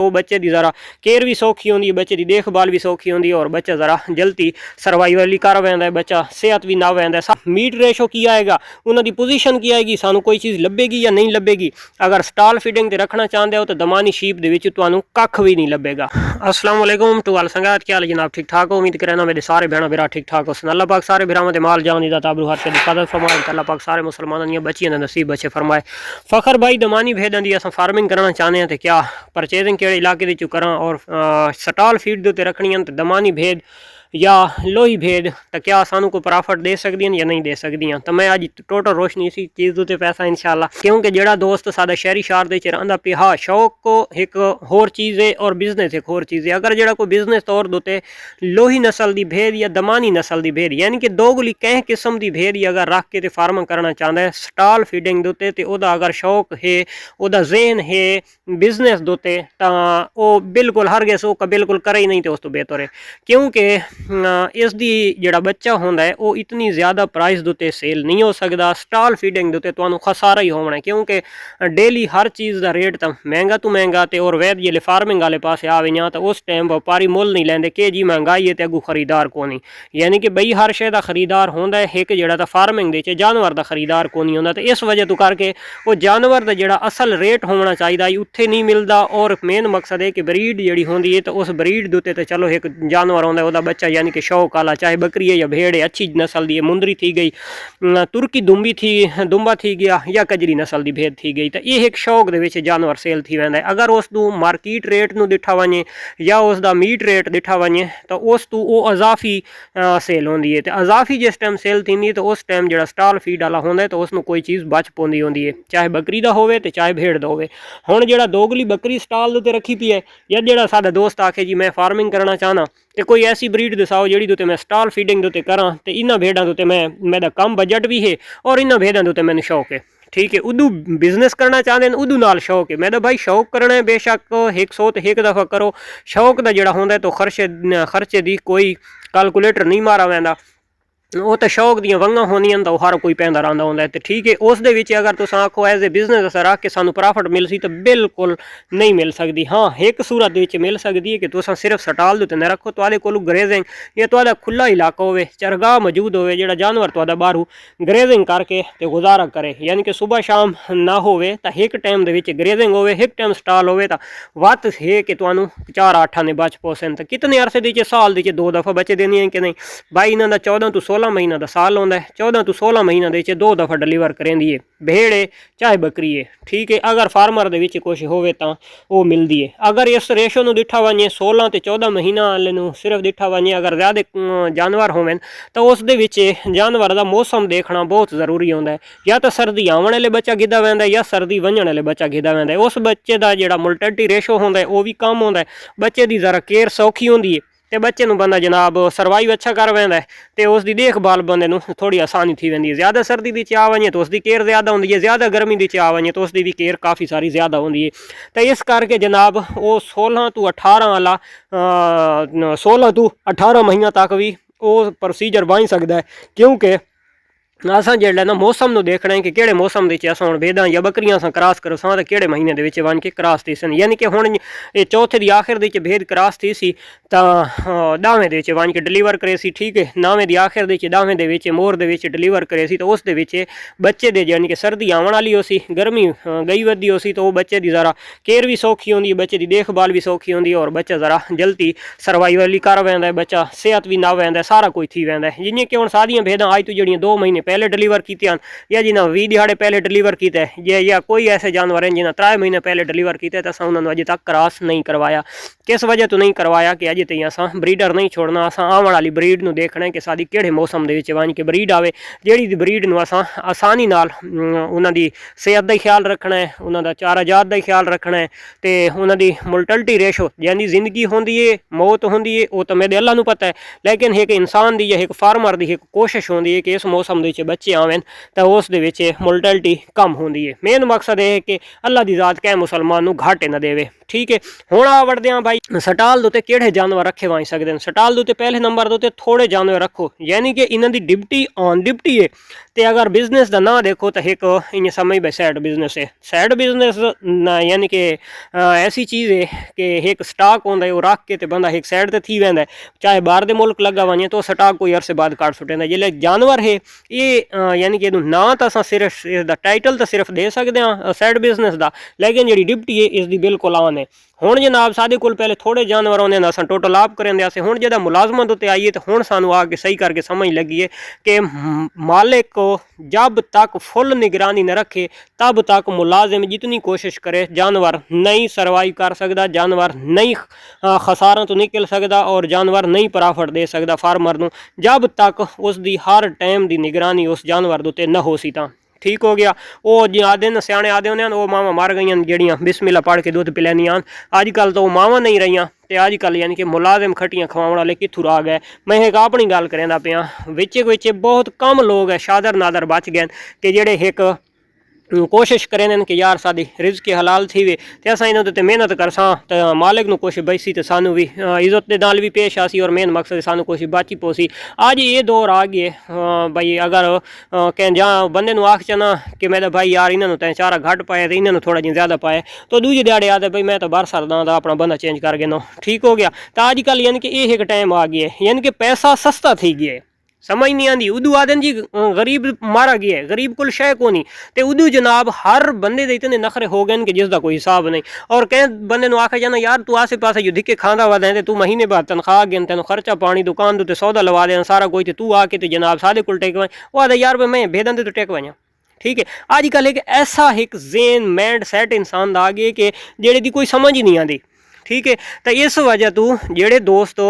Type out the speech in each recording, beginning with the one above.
वो बच्चे की ज़रा केयर भी सौखी होंगी है, बच्चे की देखभाल भी सौखी होंगी और बच्चा ज़रा जल्दी सर्वाइवल कर वैंदा है, बच्चा सेहत भी ना वैंदा है। मीट रेशो की आएगा, उन्होंने पोजीशन की आएगी, सानू कोई चीज़ लभेगी या नहीं लभेगी। अगर स्टॉल फीडिंग रखना चाहते हो तो दमानी शीप के कख भी नहीं लभेगा। अस्सलाम वालेकुम टू अल संगात, क्या हाल जनाब, ठीक ठाक हो? उम्मीद करना मेरे सारे भैन भरा ठीक ठाक हो। अल्लाह पाक सारे भरावां दे माल जान दी ताबरू हर शे दी कदर फरमाए। अल्लाह पाक सारे मुसलमानों दी बच्चियां दे नसीब बच्चे फरमाए। फखर भाई दमानी भेदां दी असां फार्मिंग करना चाहते हैं तो क्या परचेजिंग केड़े इलाके दी करा और स्टॉल फीड दे उत्ते रखनी तो दमानी भेद या लोही भेद तो क्या सानू को प्रॉफिट दे सकदी या नहीं दे सकदी। तो मैं अज टोटल रोशनी इसी चीज़ उत्ते पैसा इंशाअल्लाह, क्योंकि जेड़ा दोस्त सादा शहरी शहर दे रहिंदा पिया, हाँ शौक को एक होर चीज़ है और बिजनेस एक होर चीज़ है। अगर जेड़ा कोई बिजनेस तौर दोते लोही नस्ल की भेद या दमानी नस्ल की भेद यानी कि दोगली कह किस्म की भेद अगर रख के फार्म करना चाहता है स्टॉल फीडिंग दोते तो वह अगर शौक है, वह जहन है बिजनेस दोते तो वह बिल्कुल हर गैस वो बिल्कुल करे ही नहीं तो उस तो बेहतर है। क्योंकि इस दी जेड़ा बच्चा होंदा है वो इतनी ज़्यादा प्राइस दोते सेल नहीं हो सकता। स्टॉल फीडिंग दोते तो खसारा ही होना है, क्योंकि डेली हर चीज़ का रेट तो महंगा तो महंगा तो और वैद जे फार्मिंग वाले पास आवे ना तो उस टाइम व्यापारी मुल नहीं लेंदे कि जी महंगाई है तो अगू खरीदार को नहीं। यानी कि बई हर शे का खरीदार होंदा है, एक जेड़ा तो फार्मिंग दे जानवर का खरीदार को नहीं होंदा। तो इस वजह तो करके वो जानवर का जेड़ा असल रेट होना चाहिए उत्थे नहीं मिलता। और मेन मकसद है कि ब्रीड जी होंदी है तो उस ब्रीड दोते तो चलो एक जानवर होंदा है बच्चा यानी कि शौक वाला, चाहे बकरी है या भेड़ है, अच्छी नस्ल की है, मुंदरी थी गई, तुर्की दुंबा थी गया या कजरी नस्ल की भेद थी गई। तो ये एक शौक के जानवर सेल थी वैंदा है। अगर उस मार्केट रेट में दिठा वने या उसका मीट रेट दिठा वने तो उस वो अजाफी सेल होंदी है। तो अजाफी जिस टाइम सेल थी तो उस टाइम जो स्टॉल फीड वाला होंदा है तो उसमें कोई चीज़ बच पाँदी होंदी है, चाहे बकरी का होवे तो चाहे भेड़ का होवे। हुण जो दोगली बकरी स्टॉल उत्ते रखी पी है या जो साडा दोस्त आखे जी मैं फार्मिंग करना चाहना तो कोई ऐसी ब्रीड दसाओ जी उत्ते मैं स्टॉल फीडिंग उत्ते करा तो इन्होंने भेड़ों उत्ते मेरा कम बजट भी है और इन्होंने भेड़ों उत्ते मैंने शौक है। ठीक है, उदू बिजनेस करना चाहते हैं उदू नाल शौक है। मैं तो भाई शौक करना है बेशक 100 तो एक दफ़ा करो। शौक का जोड़ा होंदा है तो खर्चे की कोई कैलकुलेटर नहीं मारा वैंदा, वो तो शौक दी वंगा होनियां तो हर कोई पैंदा रहा होंदा है। तो ठीक है, उस दे विच अगर तुम आखो एज ए बिजनेस अस रख के सानू प्रॉफिट मिल सी तो बिल्कुल नहीं मिल सकती। हाँ एक सूरत विच मिल सकती है कि तुम सिर्फ स्टॉल दे उत्ते न रखो, तुहाडे कोल ग्रेजिंग या तुहाडा खुला इलाका होवे, चरगाह मौजूद होवे जेड़ा जानवर तुहाडा बाहरों ग्रेजिंग करके ते गुजारा करे। यानी कि सुबह शाम ना होवे तो एक टाइम दे विच ग्रेजिंग होवे, एक टाइम स्टॉल होवे तो वत है कि तुहानू 4-8 आने बच पोसन। तो कितने अरसे दी साल दी 2 दफ़ा बच्चे देनी है कि नहीं भाई। इन्हों का 14 तो 16 महीना का साल होंदा है, 14 तो 16 महीना दे 2 दफ़ा डिलीवर करेंदी है, भेड़ है चाहे बकरी है। ठीक है, अगर फार्मर दे विच कुछ होवे तो वो मिलती है। अगर इस रेशो में दिठा वने 16 तो 14 महीना वाले सिर्फ दिठा वने, अगर ज़्यादा जानवर होवे तो उस दे विच जानवर का मौसम देखना बहुत जरूरी होंदा है। या तो सर्दी आवन वाले बच्चा गिद्दा वैंदा है या सर्दी वंजण वाले बच्चा गिद्दा वैंदा है। उस बच्चे का जो मोर्टेलिटी रेशो होंदा है वो भी कम होंदा है, बच्चे की ज़रा केयर सौखी होंदी है तो बच्चे बंदा जनाब सर्वाइव अच्छा कर वैंदा है तो उसकी देखभाल बंदे थोड़ी आसानी थी वैंदी है। ज़्यादा सर्दी की चाह वने तो उसकी केयर ज़्यादा होंदी है, ज़्यादा गर्मी की चाह वने तो उसकी भी केयर काफ़ी सारी ज़्यादा होंदी है। तो इस करके जनाब वो 16 तो 18 वाला 16 तो 18 महीना तक भी वो प्रोसीजर बन सकता है। क्योंकि असां जेड़ा ना मौसम नूं देखना है कि किहड़े मौसम दे असां हुण भेडां या बकरियां असां क्रॉस करो सां तो किहड़े महीने दे विच वन के क्रॉस थी सन। यानी कि हुण ये चौथे दी आखिर दे भेद क्रॉस थी सी तो 10वें दे वन के डिलीवर करे सी। ठीक है, 9वें दी आखिर दे 10वें दे विच मोर दे विच डिलीवर करे सी तो उस दे विच बच्चे दे यानी कि सर्दी आवन वाली हो सी, गर्मी गई वधी हो सी तो वो बच्चे दी ज़रा केयर भी सौखी होंदी है, बच्चे की देखभाल भी सौखी होंदी है और बच्चा ज़रा जल्दी सर्वाइवल कर वैंदा है, बच्चा सेहत भी ना वैंदा है, सारा कुछ थी वैंदा है। जियां कि हुण सारियां भेडां अज तो जड़ियां 2 महीने पहले डिलीवर की या जिन्हें 20 दिहाड़े पहले डिलीवर किया है या कोई ऐसे जानवर हैं जिन्हें 3 महीने पहले डिलीवर किया तो उन्होंने अजे तक क्रॉस नहीं करवाया। किस वजह तो नहीं करवाया कि अजे तक असा ब्रीडर नहीं छोड़ना, असा आने वाली ब्रीड में देखना है कि साड़ी किहड़े मौसम के वन के ब्रीड आवे जिहड़ी ब्रीड में असा आसानी नाल उन्होंने सेहत का ख्याल रखना है, उन्होंने चारा जात का ख्याल रखना है तो उन्होंने मोर्टेलिटी रेशो यानी जिंदगी होंदी है मौत होंदी है वो तो मेरे अल्लाह नूं पता है। लेकिन एक इंसान की या एक फार्मर की एक कोशिश होंदी है कि इस मौसम ਵਿੱਚ ਬੱਚੇ ਆਵਣ ਤਾਂ ਉਸ ਦੇ ਵਿੱਚ ਮੋਰਟੈਲਿਟੀ ਕਮ ਹੁੰਦੀ ਹੈ। ਮੇਨ ਮਕਸਦ ਇਹ ਹੈ ਕਿ ਅੱਲਾ ਦੀ ਜ਼ਾਤ ਕਹਿ ਮੁਸਲਮਾਨ ਨੂੰ ਘਾਟੇ ਨਾ ਦੇਵੇ। ठीक है, हुण आ वड़दे हां भाई सटाल दे उत्ते किहड़े जानवर रखे वाई सकदे ने। सटाल दे उत्ते पहले नंबर दे उत्ते थोड़े जानवर रखो, यानी कि इन्हां दी डिप्टी ऑन डिप्टी है। ते अगर बिजनेस दा ना देखो तो एक इ'यां समझ भाई सैड बिजनेस है। सैड बिजनेस यानी कि ऐसी चीज़ है कि एक स्टाक होंदा है वो रख के ते बंदा एक साइड ते थी वैंदा है, चाहे बाहर दे मुल्क लगा वञे तो स्टाक कोई अरसे बाद काट सुट्टेंदा। जिसलै जानवर है ये यानी कि ना तो असां सिर्फ इसदा टाइटल तो सिर्फ दे सकदे हां सैड बिजनेस दा, लेकिन जिहड़ी डिप्टी है इसदी बिल्कुल आन है। हुण जनाब साडे कोल पहले थोड़े जानवर होंदे असां टोटल आप करेंदे असें, हुण जदा मुलाजमत उत्ते आईए तो हुण सानू आके सही करके समझ लगी है कि मालिक को जब तक फुल निगरानी न रखे तब तक मुलाजिम जितनी कोशिश करे जानवर नहीं सर्वाइव कर सकता, जानवर नहीं खसारा तो निकल सकता और जानवर नहीं प्रॉफिट दे सकता फार्मर नूं, जब तक उसकी हर टाइम की निगरानी उस जानवर उत्ते न हो सी। तां ठीक हो गया। वो जो आदे न सियाने आदे होंदे वो मावां मर गई जड़ियाँ बिस्मिल्लाह पढ़ के दुध पिलैनियां, अजकल तो वो मावां नहीं रही ते अजकल यानी कि मुलाजिम खटियां खवाउण वाले कित्थों आ गए। मैं एक अपनी गल करदा पिया, विच बहुत कम लोग है शादर नादर बच गए कि जेड़े एक कोशिश करें कि यार साडी रिज़्क हलाल थी वे ते असां इन्हां ते मेहनत करसां तो मालिक नूं कुछ बची तो सानू भी इज्जत दे नाल भी पेश आसी और मेन मकसद सानू कुछ बची पोसी। अज ये दौर आ गए भाई अगर कहीं जा बंदे नूं आख चना कि मैं तो भाई यार इन्हां नूं तैं चारा घट पाया तो इन्हां नूं थोड़ा जिहा ज़्यादा पाए तो दूजे दिहाड़े आदे भाई मैं तो बाहर सरदा दा अपना बंदा चेंज कर गया। ठीक हो गया। तो अजकल यानी कि ये एक टाइम आ गया है यानी कि पैसा सस्ता थी गया है, समझ नहीं आती। उदू आदन जी गरीब मारा गया है, गरीब कोल शै को नहीं तो उदू जनाब हर बंदे दे इतने नखरे हो गए कि जिसका कोई हिसाब नहीं। और कई बंदे नूं आखा जाना यार तू आसे पासे जो धिक्के खांदा वा दें तू महीने बाद तनख्वाह गिन तेन खर्चा पानी दुकान तो सौदा लवा दें सारा कोई तो तू आके तो जनाब सादे कोल टेक वाई वो आदा यार मैं भेदन तो टेक वाइया। ठीक है, अजकल एक ऐसा एक जेन मैंड सैट इंसान आ गए कि जेड़े दी कोई समझ ही नहीं आती। ठीक है, तो इस वजह तो जेड़े दोस्त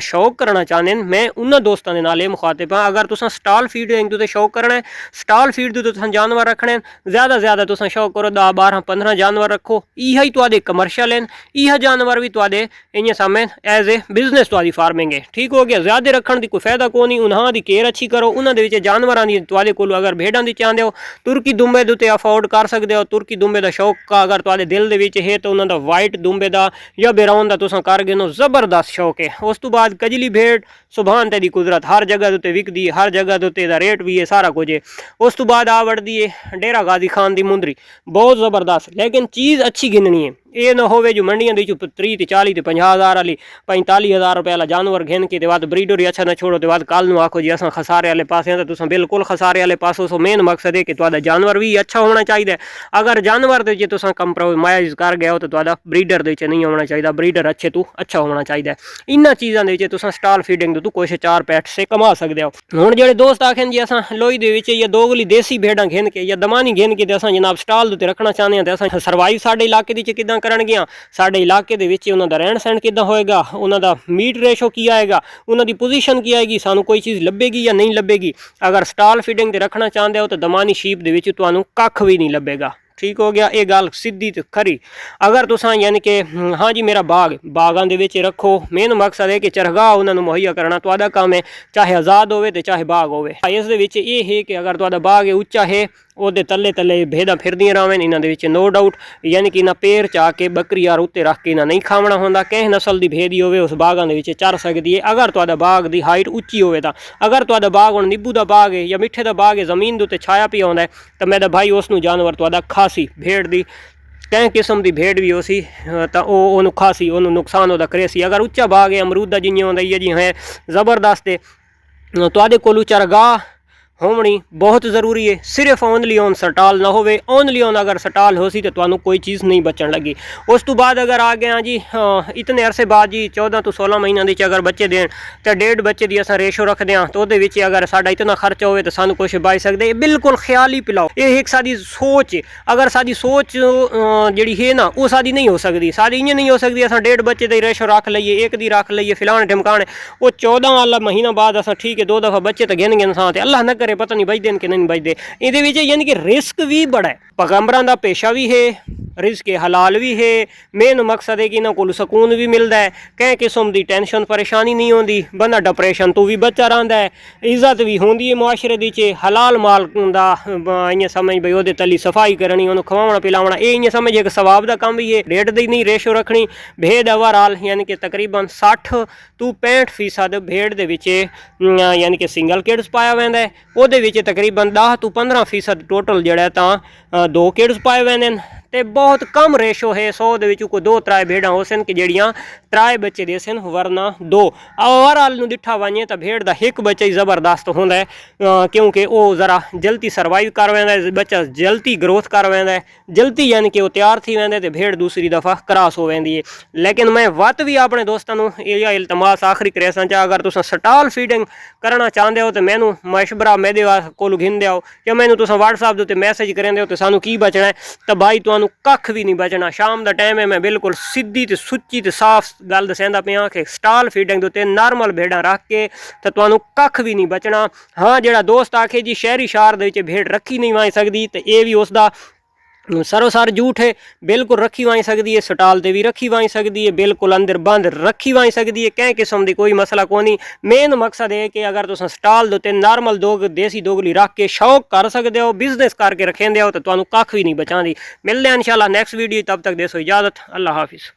शौक करना चाहते हैं मैं उन्होंने दोस्तों के नाल मुखातिब हाँ। अगर तुम स्टाल फीडिंग तो शौक करना है, स्टाल फीड तो तुम जानवर रखने ज़्यादा ज़्यादा तुम शौक करो 10 12 15 जानवर रखो, यही तुहाडे कमर्शियल हैं। यह जानवर भी तुहाडे इ'यां समझ एज ए बिजनेस तुहाडी फार्मिंग है। ठीक हो गया। ज़्यादा रखने की कोई फायदा को नहीं, उन्होंने केयर अच्छी करो। उन्होंने जानवरों की तुहाडे कोल अगर भेड़ां दी चाहते हो तुर्की दुंबे दे अफोर्ड कर सकते हो, तुर्की दुंबे का शौक का अगर तुहाडे दिल दे विच है तो उन्होंने वाइट दुंबे का या बिराउन का तुसां कर गिनो ज़बरदस्त शौक है। उस तो बाद कजली भेड़ सुभान तेरी कुदरत हर जगह उत्ते विकदी है, हर जगह उत्ते दा रेट भी है, सारा कुछ है। उस तो बाद आ वड़दी है डेरा गाजी खान की मुंदरी, बहुत ज़बरदस्त, लेकिन चीज़ अच्छी गिननी है। ये ना होवे जो मंडियां दी 30 ते 40 ते 50,000 वाली 45,000 रुपये वाला जानवर घिन के बाद ब्रीडर ही अच्छा ना छोड़ो तो बाद कल नूं आखो जी असां खसारे वाले पासे तो तुसां बिल्कुल खसारे वाले पासों। सो मेन मकसद है कि तुहाडा जानवर भी अच्छा होना चाहिए। अगर जानवर दे तुसां कंप्रोमाइज़ कर गए हो तो तुहाडा ब्रीडर दे नहीं होना चाहिए, ब्रीडर अच्छे तो अच्छा होना चाहिए। इन्हां चीज़ां दे तुसां स्टाल फीडिंग तो कुछ 4 पैसे कमा सकते हो। हुण जेड़े दोस्त आखें जी असां लोई दे विच या दोगली देसी भेड़ां घिन के या दमानी घिन के असां जनाब स्टाल ते रखना चाहते हैं तो असां सर्वाइव साडे इलाके दी किदां करनगियां, साडे इलाके दे विच उन्हां दा रहन सहन किदां होएगा, उन्हां दा मीट रेशो की आएगा, उन्हां दी पोजीशन की आएगी, सानू कोई चीज़ लभेगी या नहीं लभेगी। अगर स्टाल फीडिंग ते रखना चाहते हो तो दमानी शीप दे विच तुहानू कख भी नहीं लभेगा। ठीक हो गया। ये गल सीधी तो खरी। अगर तुसां यानी कि हाँ जी मेरा बागां दे विच रखो, मेन मकसद है कि चरगाह उन्होंने मुहैया करना तुहाडा काम है, चाहे आज़ाद होवे तो चाहे बाग होवे। इस दे विच ये है कि अगर तुहाडा बाग है उच्चा है ਉਹਦੇ तले तले भेड़ां फिरदियां रहन, इन्हां दे विच नो डाउट यानी कि इन्हां पैर चा के बकरी यार उत्ते रख के इन्हां नहीं खावना होंदा। किस नस्ल की भेड़ होवे उस बागां दे विच चर सकदी है। अगर तुहाडा बाग की हाइट उच्ची होवे तां, अगर तुहाडा बाग हुण नींबू दा बाग है या मिठे दा बाग है, जमीन दे उत्ते छाया पई आउंदा है तो मैं भाई उसनूं जानवर तुहाडा खासी भेड़ दी कई किस्म की भेड़ भी हो सी तो वह खासी उन्होंने नुकसान वह करेसी। अगर उच्चा बाग है अमरूद का जियां होंदा है जी है ज़बरदस्त है, तुहाडे कोल चरगाह होनी बहुत ज़रूरी है। सिर्फ ओनली ऑन सटाल ना होवे, ओनली ऑन अगर सटाल हो सी तो तुहानू कोई चीज़ नहीं बचन लगी। उस तो बाद अगर आ गया जी इतने अरसे बाद जी 14 तो 16 महीनों के अगर बच्चे देन तो 1.5 बच्चे की असां रेशो रखते हैं तो वो अगर साडा इतना खर्चा होवे तो सानू कुछ बच सकते। ये बिल्कुल ख्याल ही पिलाओ, ये एक साडी सोच है। अगर साडी सोच जी है ना वो साडी नहीं हो सकती, साडी इं नहीं हो सकती असां 1.5 बच्चे की रेशो रख लीए, एक दी रख लीए फिलहान ढिमकाने वो 14 वाला महीना बाद असां ठीक है 2 दफ़ा बच्चे तो गिन गिन सां अल्लाह न करे ਬੱਕਰੇ ਪਤਾ ਨਹੀਂ ਬਚਦੇ ਕਿ ਨਹੀਂ ਬਚਦੇ। ਇਹਦੇ ਵਿੱਚ ਯਾਨੀ ਕਿ ਰਿਸਕ ਵੀ ਬੜਾ ਹੈ। ਪੈਗੰਬਰਾਂ ਦਾ ਪੇਸ਼ਾ ਵੀ ਹੈ, ਰਿਜ਼ਕ ਹਲਾਲ ਵੀ ਹੈ। ਮੇਨ ਮਕਸਦ ਹੈ ਕਿ ਇਹਨਾਂ ਕੋਲ ਸਕੂਨ ਵੀ ਮਿਲਦਾ ਹੈ, ਕਿਸੇ ਕਿਸਮ ਦੀ ਟੈਨਸ਼ਨ ਪਰੇਸ਼ਾਨੀ ਨਹੀਂ ਆਉਂਦੀ, ਬੰਦਾ ਡਿਪਰੈਸ਼ਨ ਤੋਂ ਵੀ ਬਚਾ ਰਹਿੰਦਾ ਹੈ, ਇੱਜ਼ਤ ਵੀ ਹੁੰਦੀ ਹੈ ਮੁਆਸ਼ਰੇ ਦੀ। ਹਲਾਲ ਮਾਲ ਦਾ ਇ'यां समझ भाई ਉਹਦੇ तली सफाई करनी, ਉਹਨੂੰ ਖਵਾਉਣਾ ਪਿਲਾਉਣਾ, ਇਹ इ'यां समझ एक सवाब ਦਾ ਕੰਮ भी है। रेट ਦੀ नहीं रेशो ਰੱਖਣੀ। भेड़ ओवरऑल यानी कि तकरीबन 60 ਤੋਂ 65% भेड़ ਦੇ ਵਿੱਚ यानी कि सिंगल किड्स पाया वैंदा है। ਉਹਦੇ ਵਿੱਚ तकरीबन 10 ਤੋਂ 15% टोटल ਜਿਹੜਾ ਤਾਂ 2 किड्स पाए वैंदे ने। ਤੇ बहुत कम रेशो है। 100 ਦੇ ਵਿੱਚ ਕੋਈ 2-3 भेड़ां हो सन कि ਜਿਹੜੀਆਂ 3 ਬੱਚੇ ਦੇ ਸਨ, वरना 2। ओवरऑल ਨੂੰ दिठा वञे ਤਾਂ भेड़ ਦਾ ਇੱਕ ਬੱਚਾ ਹੀ ਜ਼ਬਰਦਸਤ ਹੁੰਦਾ ਹੈ, क्योंकि ਉਹ ज़रा जल्दी सर्वाइव कर वेंदा है, बच्चा जल्दी ग्रोथ कर वेंदा है, जल्दी यानी कि वो तैयार थी वेंदा है, तो भेड़ दूसरी दफ़ा क्रॉस हो वेंदी है। लेकिन मैं वत भी अपने दोस्तों को यह इल्तमास आखिरी करे सा, अगर तुम स्टॉल फीडिंग करना चाहते हो तो मैनू मशवरा मेरे कोल घिंदे आओ, या मैनू तुम व्हाट्सएप के उत्ते मैसेज करेंदे हो तो सानू की बचना है, तो भाई तुहानू कख भी नहीं बचना। शाम का टाइम है, मैं बिल्कुल सीधी तो सुच्ची तो साफ गल दसांदा पिया कि स्टॉल फीडिंग के उत्ते नॉर्मल भेड़ां रख के तो तुहानू कख भी नहीं बचना। हाँ, जिहड़ा दोस्त आखे जी शहरी शहर दे विच भेड़ रखी नहीं वाई सकदी, तो ये भी उसका सरोसार झूठ है। बिल्कुल रखी वाई सकती है, स्टाल ते भी रखी वाई सकती है, बिल्कुल अंदर बंद रखी वाई सकती है, कहीं किस्म की कोई मसला को नहीं। मेन मकसद है कि अगर तुम स्टाल दे उत्ते नॉर्मल दोग देसी दोगली रख के शौक कर सकते हो, बिजनेस करके रखेंदे हो, तो तुहानू कख भी नहीं बचांदी। मिलते हैं इंशाल्लाह नेक्स्ट वीडियो, तब तक देसो इजाज़त। अल्लाह हाफिज़।